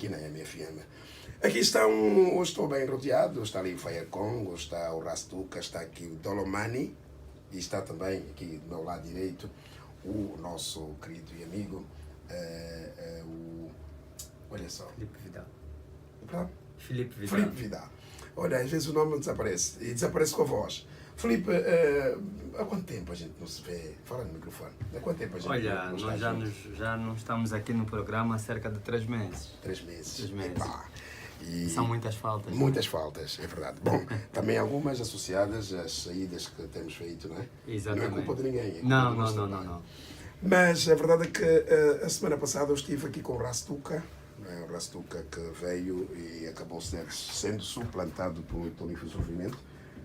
aqui na MFM. Aqui estão, hoje estou bem rodeado, está ali o Faya Congo, está o Rastuca, está aqui o Dolomani e está também aqui do meu lado direito o nosso querido e amigo, olha só. Filipe Vidal. Pronto? Filipe Vidal. Filipe Vidal. Olha, às vezes o nome desaparece e desaparece com a voz. Filipe, há quanto tempo a gente não se vê? Fala no microfone. Há quanto tempo a gente Olha, não nós já não estamos aqui no programa há cerca de 3 meses. 3 meses. 3 meses. Epá. E são muitas faltas. Muitas faltas, é verdade. Bom, também algumas associadas às saídas que temos feito, não é? Exatamente. Não é culpa de ninguém. É culpa Não, do não, nosso não, trabalho. não. Mas a verdade é que a semana passada eu estive aqui com o Rastuca, o Rastuca que veio e acabou sendo suplantado por Tonifo Sofrimento,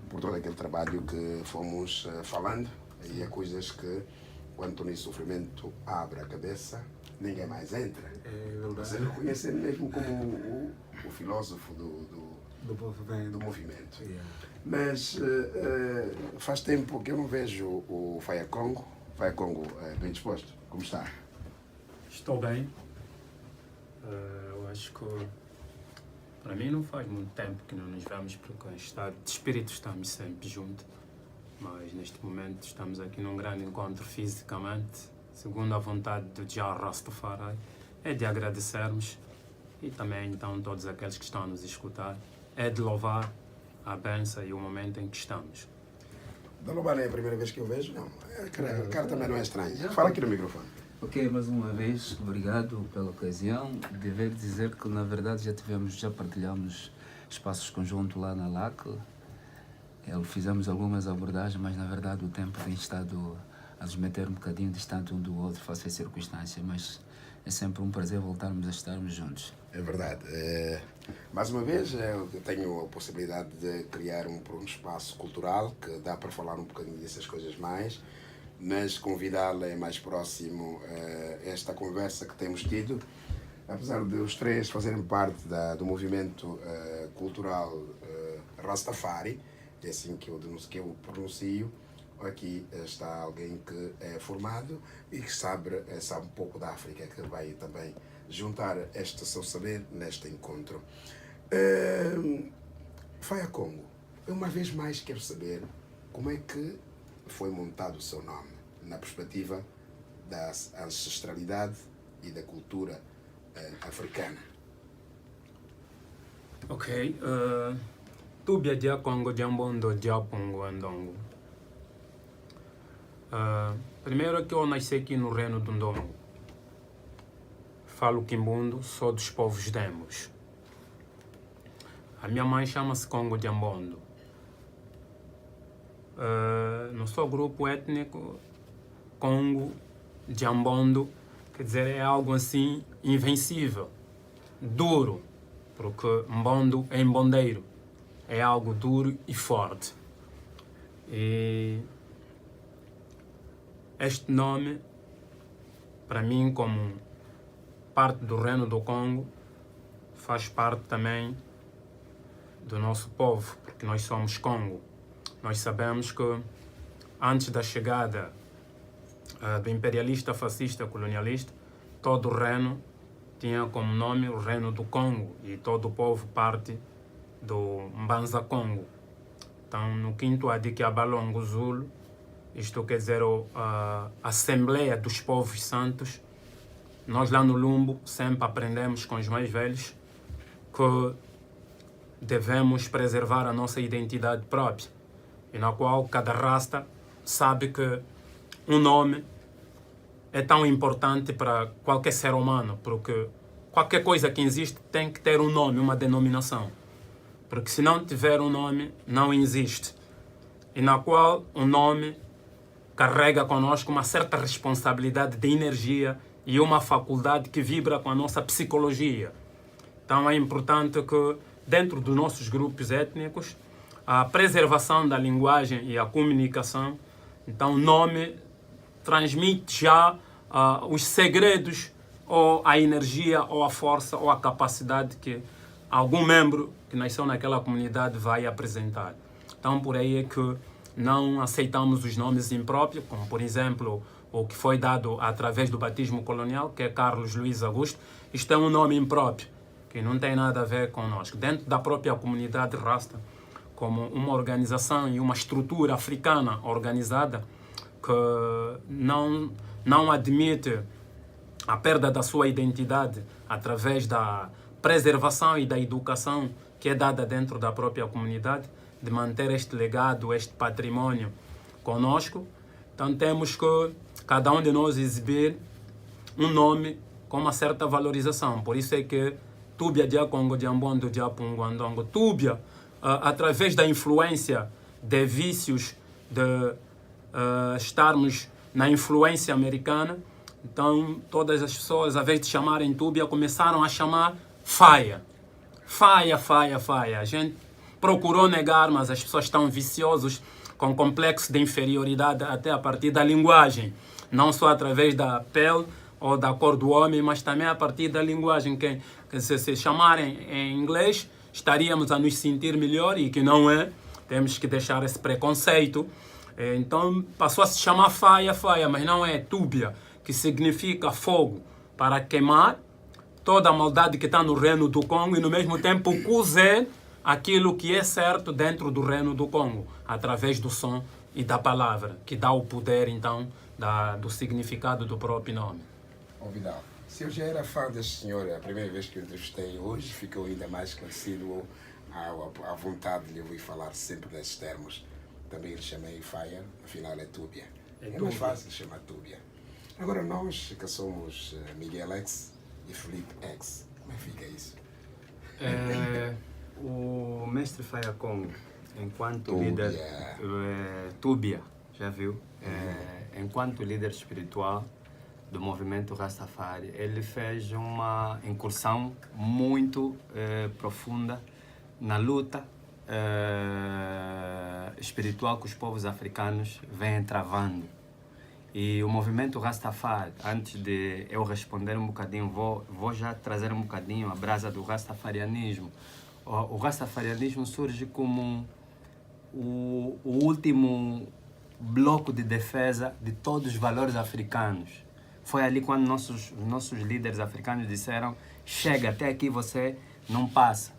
por todo aquele trabalho que fomos falando, e há coisas que quando Tonifo Sofrimento abre a cabeça, ninguém mais entra. É verdade. Você reconhece ele mesmo como o filósofo do movimento. Yeah. Mas faz tempo que eu não vejo o Faya Congo. Faya Congo, bem disposto? Como está? Estou bem. Eu acho que para mim não faz muito tempo que não nos vemos, porque em estado de espírito estamos sempre juntos. Mas neste momento estamos aqui num grande encontro fisicamente, segundo a vontade do Jah Rastafari, é de agradecermos e também então todos aqueles que estão a nos escutar, é de louvar a bênção e o momento em que estamos. Dolomani é a primeira vez que eu vejo? Não, a cara também não é estranha. Fala aqui no microfone. Ok, mais uma vez, obrigado pela ocasião. Devo dizer que, na verdade, já partilhamos espaços conjuntos lá na LAC. Fizemos algumas abordagens, mas, na verdade, o tempo tem estado a nos meter um bocadinho distante um do outro, face às circunstâncias, mas é sempre um prazer voltarmos a estarmos juntos. É verdade. Mais uma vez, eu tenho a possibilidade de criar um espaço cultural que dá para falar um bocadinho dessas coisas mais, mas convidá-la é mais próximo a esta conversa que temos tido. Apesar de os três fazerem parte do movimento cultural Rastafari, é assim que eu pronuncio, aqui está alguém que é formado e que sabe um pouco da África, que vai também juntar este seu saber neste encontro. Faya Congo, eu uma vez mais quero saber como é que foi montado o seu nome, na perspectiva da ancestralidade e da cultura africana. Ok. Tubia dia Congo Jambondo dia Pongo Andongo. Primeiro que eu nasci aqui no Reino do Ndongo. Falo Quimbundo, sou dos povos Demos. A minha mãe chama-se Congo Jambondo. No seu grupo étnico, Congo Jambondo, quer dizer, é algo assim invencível, duro, porque Mbondo é embondeiro, é algo duro e forte. E este nome, para mim, como parte do Reino do Congo, faz parte também do nosso povo, porque nós somos Congo. Nós sabemos que antes da chegada do imperialista, fascista, colonialista, todo o reino tinha como nome o Reino do Congo e todo o povo parte do Mbanza Congo. Então, no quinto Adiki Abalongo Zulu, isto quer dizer a Assembleia dos Povos Santos, nós lá no Lumbo sempre aprendemos com os mais velhos que devemos preservar a nossa identidade própria, e na qual cada rasta sabe que um nome é tão importante para qualquer ser humano, porque qualquer coisa que existe tem que ter um nome, uma denominação. Porque se não tiver um nome, não existe. E na qual o nome carrega conosco uma certa responsabilidade de energia e uma faculdade que vibra com a nossa psicologia. Então é importante que, dentro dos nossos grupos étnicos, a preservação da linguagem e a comunicação, então o nome transmite já os segredos, ou a energia, ou a força, ou a capacidade que algum membro que nasceu naquela comunidade vai apresentar. Então por aí é que não aceitamos os nomes impróprios, como por exemplo o que foi dado através do batismo colonial, que é Carlos Luiz Augusto. Isto é um nome impróprio. que não tem nada a ver conosco. Dentro da própria comunidade Rasta, como uma organização e uma estrutura africana organizada que não admite a perda da sua identidade através da preservação e da educação que é dada dentro da própria comunidade, de manter este legado, este patrimônio conosco. Então temos que cada um de nós exibir um nome com uma certa valorização. Por isso é que Túbia de Congo de Ambondo de Apunguandongo, Túbia, através da influência de vícios, de estarmos na influência americana, então todas as pessoas, ao invés de chamarem Túbia, começaram a chamar Faia. Faia, Faia, Faia. A gente procurou negar, mas as pessoas estão viciosos com complexo de inferioridade até a partir da linguagem. Não só através da pele ou da cor do homem, mas também a partir da linguagem. Que se chamarem em inglês, estaríamos a nos sentir melhor e que não é. Temos que deixar esse preconceito. Então passou a se chamar Faia, Faia, mas não é Túbia, que significa fogo, para queimar toda a maldade que está no reino do Congo e, no mesmo tempo, cozer aquilo que é certo dentro do reino do Congo, através do som e da palavra, que dá o poder, então, do significado do próprio nome. Vidal, se eu já era fã deste senhor, a primeira vez que o entrevistei hoje, ficou ainda mais esclarecido à vontade de lhe ouvir falar sempre nesses termos. Também lhe chamei Fire, afinal é Túbia. É mais fácil chamar Túbia. Agora nós que somos Miguel X e Felipe X, como é que fica isso? O mestre Faia Congo, enquanto Túbia. líder, Túbia, já viu? Enquanto líder espiritual do movimento Rastafari, ele fez uma incursão muito profunda na luta espiritual que os povos africanos vêm travando. E o movimento Rastafari, antes de eu responder um bocadinho, vou já trazer um bocadinho a brasa do rastafarianismo. O rastafarianismo surge como o último bloco de defesa de todos os valores africanos. Foi ali quando nossos líderes africanos disseram: chega, até aqui você não passa.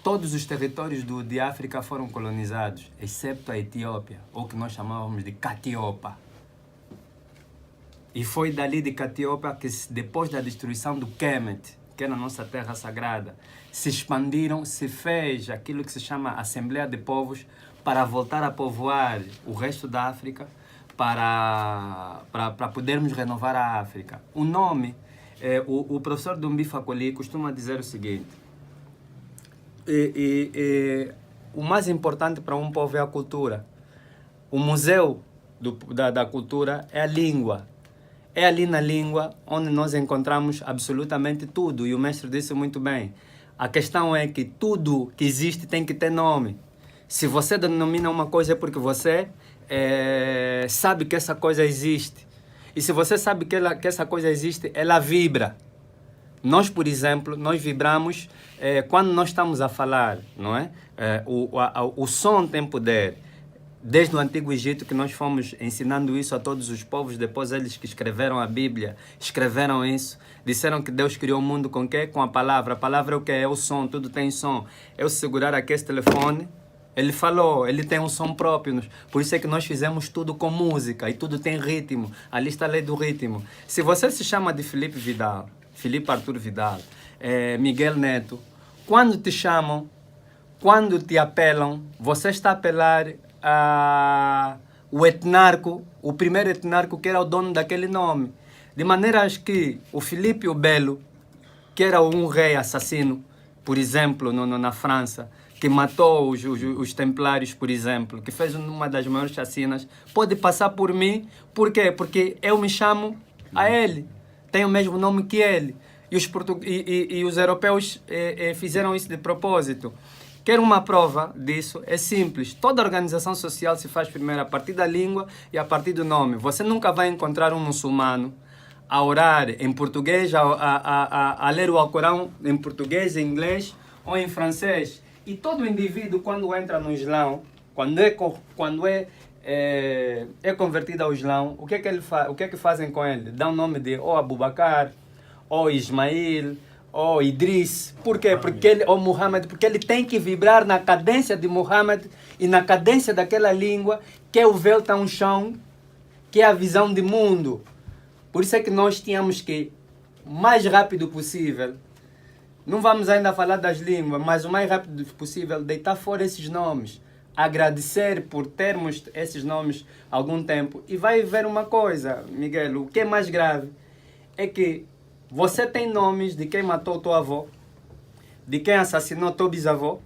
Todos os territórios de África foram colonizados, exceto a Etiópia, ou que nós chamávamos de Catiopa. E foi dali de Catiopa que, depois da destruição do Kemet, que é na nossa terra sagrada, se expandiram, se fez aquilo que se chama Assembleia de Povos para voltar a povoar o resto da África, para podermos renovar a África. O nome, o professor Dumbi Facoli costuma dizer o seguinte: o mais importante para um povo é a cultura. O museu da cultura é a língua. É ali na língua onde nós encontramos absolutamente tudo. E o mestre disse muito bem. A questão é que tudo que existe tem que ter nome. Se você denomina uma coisa é porque você sabe que essa coisa existe. E se você sabe que essa coisa existe, ela vibra. Nós, por exemplo, nós vibramos quando nós estamos a falar, não é? O som tem poder. Desde o Antigo Egito que nós fomos ensinando isso a todos os povos, depois eles que escreveram a Bíblia, escreveram isso, disseram que Deus criou o mundo com o quê? Com a palavra. A palavra é o quê? É o som, tudo tem som. Eu segurar aqui esse telefone, ele falou, ele tem um som próprio. Por isso é que nós fizemos tudo com música e tudo tem ritmo. Ali está a lei do ritmo. Se você se chama de Felipe Vidal, Felipe Arthur Vidal, Miguel Neto, quando te chamam, quando te apelam, você está a apelar o etnarco, o primeiro etnarco que era o dono daquele nome. De maneira que o Filipe o Belo, que era um rei assassino, por exemplo, na França, que matou os templários, por exemplo, que fez uma das maiores chacinas, pode passar por mim. Por quê? Porque eu me chamo a ele, tenho o mesmo nome que ele. E os europeus fizeram isso de propósito. Quer uma prova disso? É simples. Toda organização social se faz primeiro a partir da língua e a partir do nome. Você nunca vai encontrar um muçulmano a orar em português, a ler o Alcorão em português, em inglês ou em francês. E todo indivíduo, quando entra no Islão, quando é convertido ao Islão, o que é que fazem com ele? Dão o nome de ou Abu Bakr, ou Ismail, ou Idris. Por quê? Porque ele, ou Muhammad, porque ele tem que vibrar na cadência de Muhammad e na cadência daquela língua, que é o Veltan chão, que é a visão de mundo. Por isso é que nós tínhamos que, o mais rápido possível, não vamos ainda falar das línguas, mas o mais rápido possível, deitar fora esses nomes, agradecer por termos esses nomes há algum tempo. E vai ver uma coisa, Miguel, o que é mais grave é que você tem nomes de quem matou tua avó, de quem assassinou teu bisavô,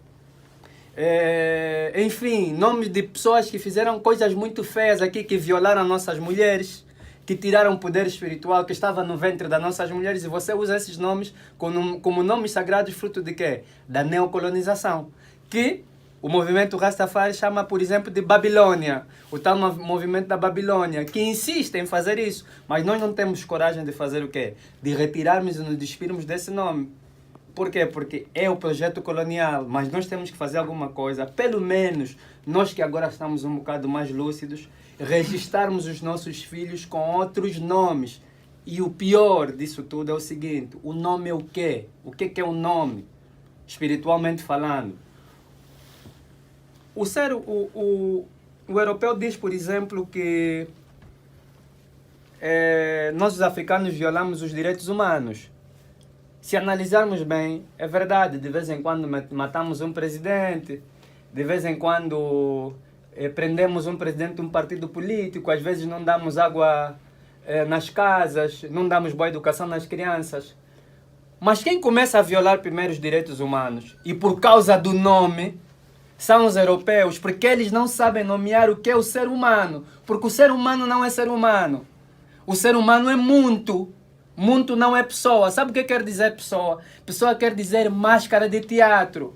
enfim, nomes de pessoas que fizeram coisas muito feias aqui, que violaram nossas mulheres, que tiraram o poder espiritual que estava no ventre das nossas mulheres, e você usa esses nomes como nomes sagrados fruto de quê? Da neocolonização, que o movimento Rastafari chama, por exemplo, de Babilônia, o tal movimento da Babilônia, que insiste em fazer isso, mas nós não temos coragem de fazer o quê? De retirarmos e nos despirmos desse nome. Por quê? Porque é o projeto colonial, mas nós temos que fazer alguma coisa, pelo menos nós que agora estamos um bocado mais lúcidos, registarmos os nossos filhos com outros nomes. E o pior disso tudo é o seguinte, o nome é o quê? O que é o nome? Espiritualmente falando. O europeu diz, por exemplo, que nós os africanos violamos os direitos humanos. Se analisarmos bem, é verdade, de vez em quando matamos um presidente, de vez em quando prendemos um presidente de um partido político, às vezes não damos água nas casas, não damos boa educação nas crianças. Mas quem começa a violar primeiro os direitos humanos, e por causa do nome, são os europeus, porque eles não sabem nomear o que é o ser humano, porque o ser humano não é ser humano. O ser humano é muito. Muito não é pessoa. Sabe o que quer dizer pessoa? Pessoa quer dizer máscara de teatro.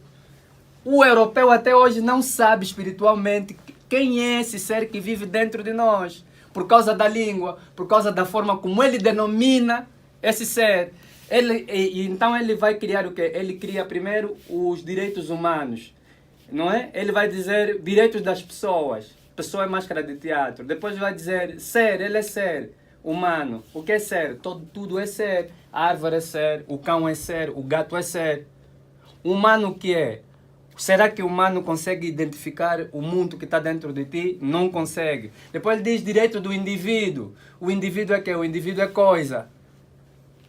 O europeu até hoje não sabe espiritualmente quem é esse ser que vive dentro de nós, por causa da língua, por causa da forma como ele denomina esse ser. Então ele vai criar o quê? Ele cria primeiro os direitos humanos, não é? Ele vai dizer direitos das pessoas. Pessoa é máscara de teatro. Depois vai dizer ser, ele é ser humano. O que é ser? Tudo é ser. A árvore é ser, o cão é ser, o gato é ser. Humano o que é? Será que o humano consegue identificar o mundo que está dentro de ti? Não consegue. Depois ele diz direito do indivíduo. O indivíduo é que? O indivíduo é coisa.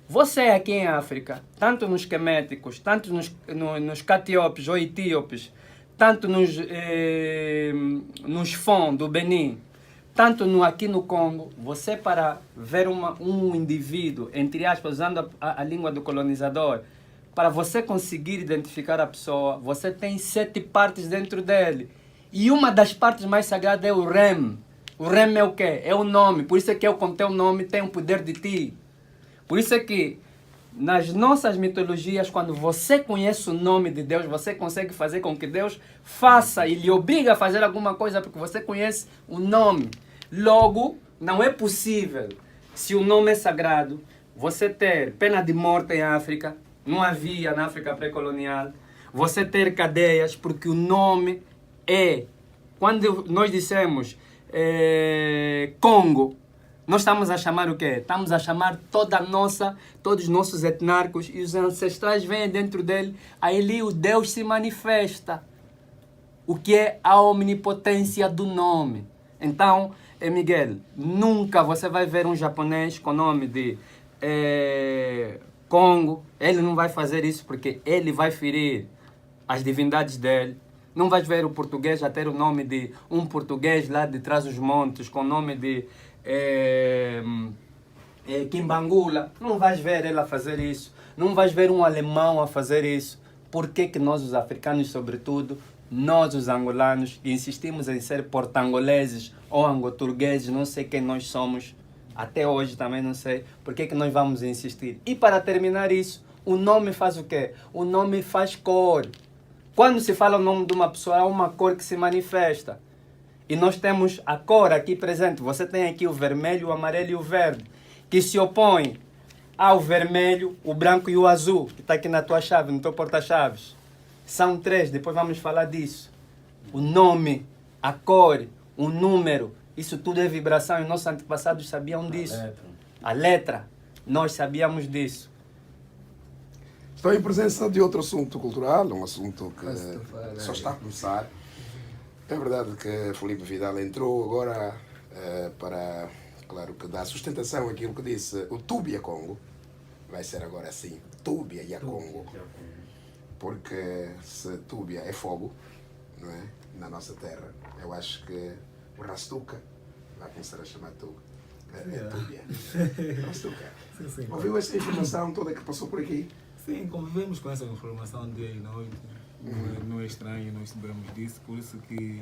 Você aqui em África, tanto nos queméticos, tanto nos catiopes ou etíopes, tanto nos Fon do Benin, tanto aqui no Congo, você para ver um indivíduo, entre aspas, usando a língua do colonizador, para você conseguir identificar a pessoa, você tem 7 partes dentro dele. E uma das partes mais sagradas é o REM. O REM é o quê? É o nome. Por isso é que eu, com teu nome, tenho o poder de ti. Por isso é que nas nossas mitologias, quando você conhece o nome de Deus, você consegue fazer com que Deus faça e lhe obriga a fazer alguma coisa porque você conhece o nome. Logo, não é possível, se o nome é sagrado, você ter pena de morte em África, não havia na África pré-colonial, você ter cadeias, porque o nome é, quando nós dissemos Congo, nós estamos a chamar o quê? Estamos a chamar todos os nossos etnarcos, e os ancestrais vêm dentro dele, aí ali o Deus se manifesta, o que é a omnipotência do nome. Então, Miguel, nunca você vai ver um japonês com o nome de Congo, ele não vai fazer isso porque ele vai ferir as divindades dele. Não vais ver o português a ter o nome de um português lá de trás dos montes, com o nome de Kimbangula. Não vais ver ele a fazer isso. Não vais ver um alemão a fazer isso. Por que que nós, os africanos, sobretudo, nós, os angolanos, insistimos em ser portangoleses ou angoturgueses, não sei quem nós somos, até hoje também não sei, por que que nós vamos insistir? E para terminar isso, o nome faz o quê? O nome faz cor. Quando se fala o nome de uma pessoa, há uma cor que se manifesta. E nós temos a cor aqui presente. Você tem aqui o vermelho, o amarelo e o verde, que se opõem ao vermelho, o branco e o azul, que está aqui na tua chave, no teu porta-chaves. São 3, depois vamos falar disso. O nome, a cor, o número, isso tudo é vibração e nossos antepassados sabiam disso. A letra, nós sabíamos disso. Estou em presença de outro assunto cultural, um assunto que só está a começar. É verdade que Felipe Vidal entrou agora para, claro, que dar sustentação àquilo que disse o Tubia Congo. Vai ser agora assim, Tubia e a Congo. Porque se Tubia é fogo, não é? Na nossa terra, eu acho que o Rastuca vai começar a chamar Tubia. Tubia. Rastuca. Sim, Ouviu essa informação toda que passou por aqui? sim, convivemos com essa informação dia e noite. Não é estranho, nós sabemos disso, por isso que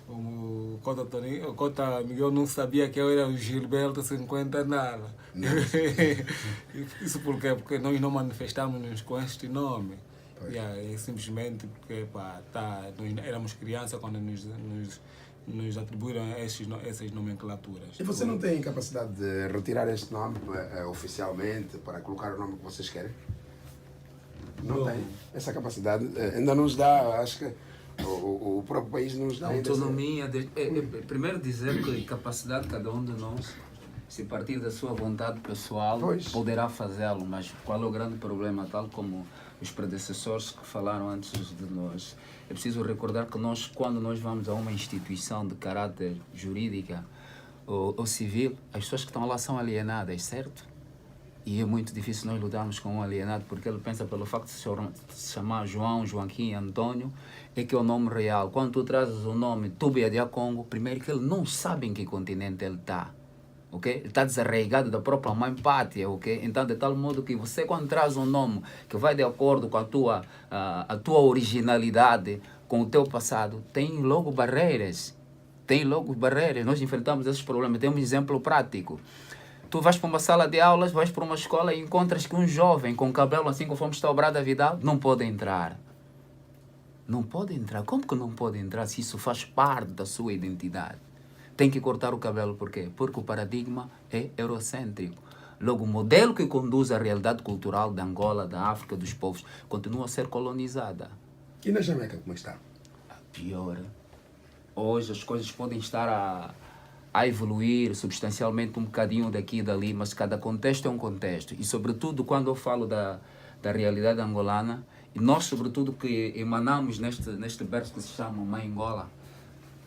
o Cota Miguel não sabia que eu era o Gilberto 50 nada. Isso porque nós não manifestamos-nos com este nome. É simplesmente porque nós éramos crianças quando nos atribuíram essas nomenclaturas. E você não tem capacidade de retirar este nome oficialmente para colocar o nome que vocês querem? Não tem essa capacidade. Ainda nos dá, acho que o próprio país nos dá. A autonomia. Primeiro dizer que capacidade cada um de nós, se partir da sua vontade pessoal, poderá fazê-lo, mas qual é o grande problema, tal como os predecessores que falaram antes de nós? É preciso recordar que nós, quando nós vamos a uma instituição de caráter jurídica ou civil, as pessoas que estão lá são alienadas, certo? E é muito difícil nós lutarmos com um alienado, porque ele pensa pelo facto de se chamar João, Joaquim, Antônio, é que é o nome real. Quando tu trazes o nome Tubia de Congo, primeiro que ele não sabe em que continente ele está. Okay? Ele está desarraigado da própria mãe pátria, okay? Então, de tal modo que você, quando traz um nome que vai de acordo com a tua originalidade, com o teu passado, tem logo barreiras. Nós enfrentamos esses problemas. Temos um exemplo prático. Tu vais para uma sala de aulas, vais para uma escola e encontras que um jovem com cabelo assim conforme está o Brada Vidal não pode entrar. Não pode entrar. Como que não pode entrar se isso faz parte da sua identidade? Tem que cortar o cabelo, por quê? Porque o paradigma é eurocêntrico. Logo, o modelo que conduz à realidade cultural da Angola, da África, dos povos, continua a ser colonizada. E na Jamaica, como está? Pior. Hoje as coisas podem estar a evoluir substancialmente um bocadinho daqui e dali, mas cada contexto é um contexto. E, sobretudo, quando eu falo da realidade angolana, e nós, sobretudo, que emanamos neste berço que se chama Mãe Angola,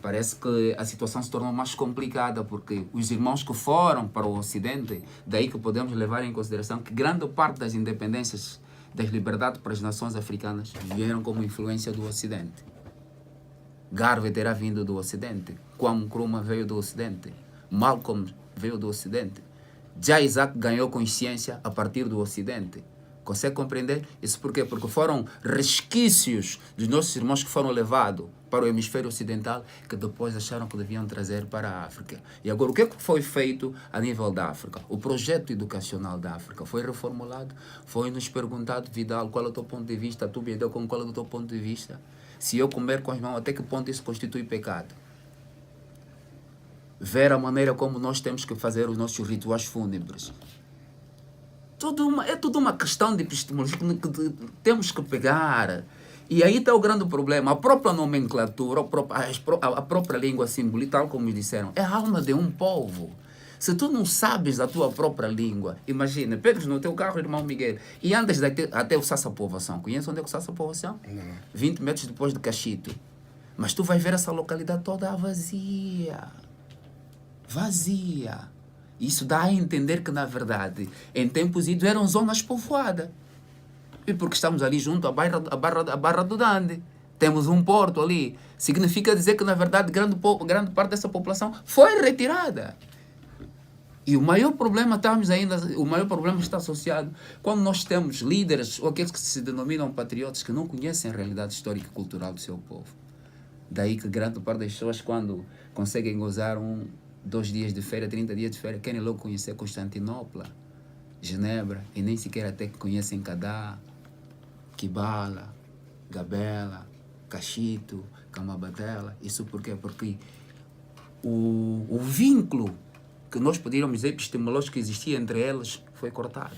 parece que a situação se tornou mais complicada, porque os irmãos que foram para o Ocidente, daí que podemos levar em consideração que grande parte das independências, das liberdades para as nações africanas, vieram como influência do Ocidente. Garvey terá vindo do Ocidente, Kwame Nkrumah veio do Ocidente, Malcolm veio do Ocidente. Já Isaac ganhou consciência a partir do Ocidente. Consegue compreender? Isso por quê? Porque foram resquícios dos nossos irmãos que foram levados para o hemisfério ocidental, que depois acharam que deviam trazer para a África. E agora, o que foi feito a nível da África? O projeto educacional da África foi reformulado, foi nos perguntado, Vidal, qual é o teu ponto de vista? Tu, Bidel, qual é o teu ponto de vista? Se eu comer com as mãos, até que ponto isso constitui pecado? Ver a maneira como nós temos que fazer os nossos rituais fúnebres. É tudo uma questão de epistemologia que temos que pegar. E aí está o grande problema. A própria nomenclatura, a própria língua simbólica, tal como disseram, é a alma de um povo. Se tu não sabes da tua própria língua, imagina, pegas no teu carro, irmão Miguel, e andas até o Sassa Povoação. Conhece onde é o Sassa Povoação? Não. 20 metros depois de Cachito. Mas tu vais ver essa localidade toda vazia. Vazia. Isso dá a entender que, na verdade, em tempos idos eram zonas povoadas. E porque estamos ali junto à Barra do Dande. Temos um porto ali. Significa dizer que, na verdade, grande parte dessa população foi retirada. E o maior problema está associado quando nós temos líderes ou aqueles que se denominam patriotas que não conhecem a realidade histórica e cultural do seu povo. Daí que grande parte das pessoas, quando conseguem gozar 2 dias de feira, 30 dias de feira, querem logo conhecer Constantinopla, Genebra, e nem sequer até que conhecem Cadá, Kibala, Gabela, Cachito, Camabatela. Isso por quê? Porque o vínculo que nós poderíamos dizer epistemológico que existia entre eles foi cortado.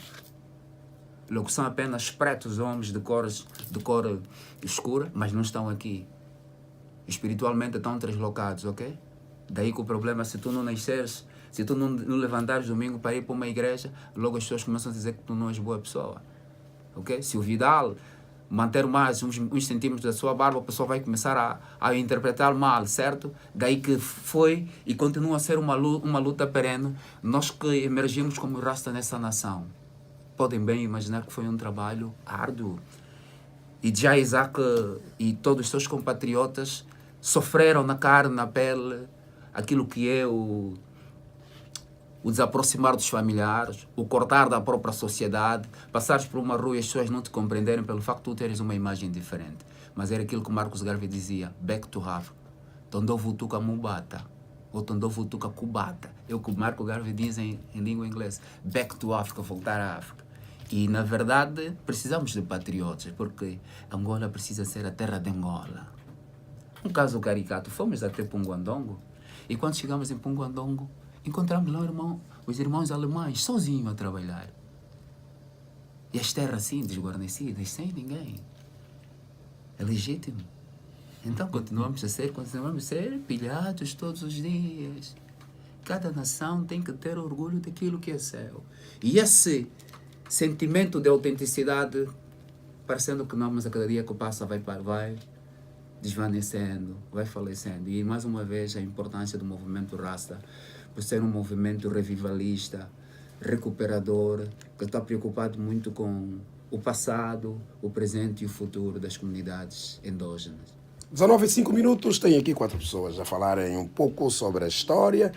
Logo são apenas pretos homens de cor escura, mas não estão aqui. Espiritualmente estão translocados, ok? Daí que o problema, se tu não nasceres, se tu não levantares domingo para ir para uma igreja, logo as pessoas começam a dizer que tu não és boa pessoa. ok? Se o Vidal manter mais uns centímetros da sua barba, a pessoa vai começar a interpretar mal, certo? Daí que foi e continua a ser uma luta perene. Nós que emergimos como rasta nessa nação, podem bem imaginar que foi um trabalho árduo. E já Isaac e todos os seus compatriotas sofreram na carne, na pele, aquilo que é o desaproximar dos familiares, o cortar da própria sociedade, passares por uma rua e as pessoas não te compreenderem pelo facto de tu teres uma imagem diferente. Mas era aquilo que Marcos Garvey dizia, back to África. Tondo vutuka mubata, ou tondo vutuka kubata. É o que o Marcos Garvey diz em língua inglesa. Back to África, voltar à África. E, na verdade, precisamos de patriotas, porque Angola precisa ser a terra de Angola. Um caso caricato, fomos até Punguandongo, e quando chegamos em Punguandongo, encontramos lá os irmãos alemães, sozinhos a trabalhar. E as terras assim, desguarnecidas, sem ninguém. É legítimo. Então continuamos a ser pilhados todos os dias. Cada nação tem que ter orgulho daquilo que é seu. E esse sentimento de autenticidade, parecendo que não, mas a cada dia que passa vai desvanecendo, vai falecendo. E mais uma vez a importância do movimento Rasta, por ser um movimento revivalista, recuperador, que está preocupado muito com o passado, o presente e o futuro das comunidades endógenas. 19 e 5 minutos, tem aqui 4 pessoas a falarem um pouco sobre a história